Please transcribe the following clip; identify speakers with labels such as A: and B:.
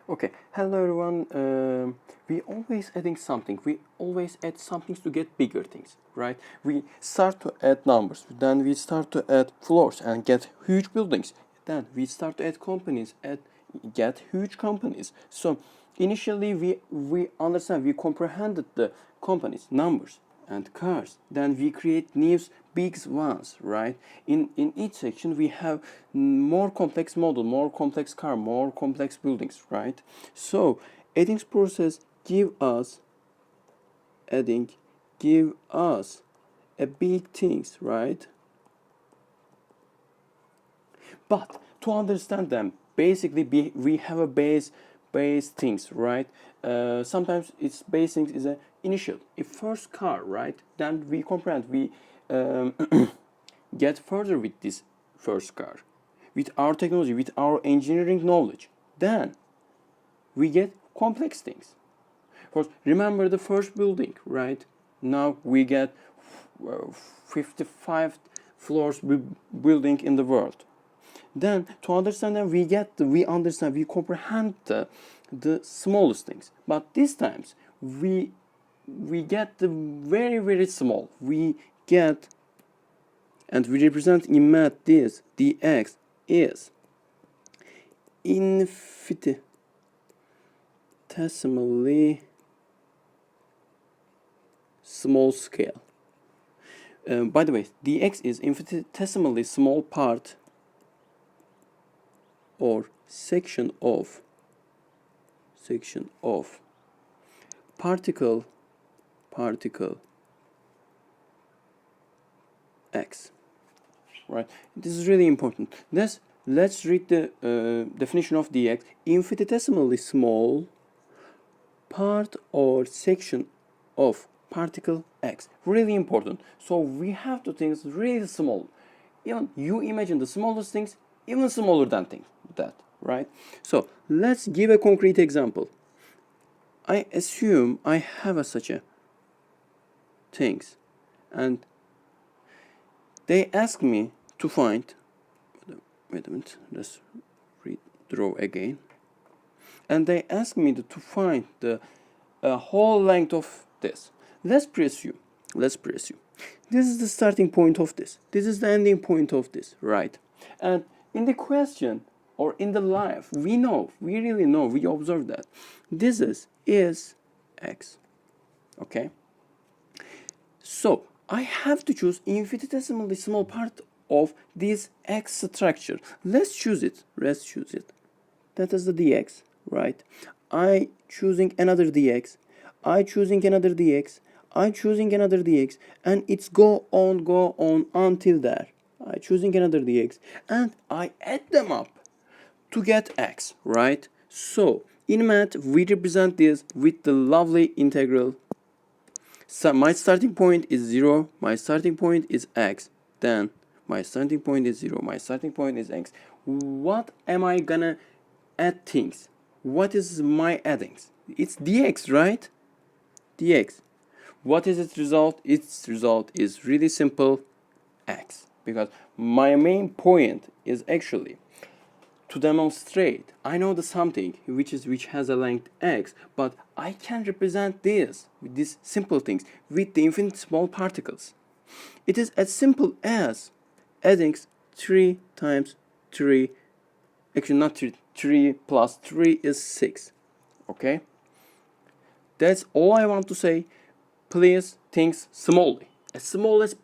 A: Okay, hello everyone. We always adding something. We always add something to get bigger things, right? We start to add numbers, then we start to add floors and get huge buildings. Then we start to add companies, get huge companies. So initially we understand, we comprehended the companies, numbers and cars. Then we create new big ones, right? In each section we have more complex model, more complex car, more complex buildings, right? So adding process give us a big things, right? But to understand them, basically we have a base things, right? Sometimes its base things is a initial, a first car, right? Then we comprehend, we get further with this first car, with our technology, with our engineering knowledge. Then we get complex things. First, remember the first building, right? Now we get 55 floors building in the world. Then to understand them, we comprehend the smallest things. But these times we get the very small. We get, and we represent in math this dx is infinitesimally small scale. By the way, dx is infinitesimally small part or section of particle x, right? This is really important. Let's read the definition of dx: infinitesimally small part or section of particle x. Really important. So we have to think really small. Even you imagine the smallest things, even smaller than that, right? So let's give a concrete example. I assume I have such a things, and they ask me to find. Wait a minute. Let's redraw again. And they ask me to find the whole length of this. Let's presume. This is the starting point of this. This is the ending point of this, right? And in the question or in the life, we really know, we observe that this is x, okay? So I have to choose infinitesimally small part of this x structure. Let's choose it. That is the dx, right? I choosing another dx, I choosing another dx, I choosing another dx, and it's go on until there. I choosing another dx, and I add them up to get x, right? So in math, we represent this with the lovely integral. So my starting point is 0, my starting point is x, then my starting point is 0, my starting point is x. What am I gonna add things? What is my addings? It's dx, right? Dx. What is its result? Its result is really simple, x. Because my main point is actually to demonstrate I know the something which has a length x, but I can represent this with these simple things with the infinite small particles. It is as simple as adding 3 times 3, actually not 3, 3 plus 3 is 6, okay? That's all I want to say. Please think smallly, as small as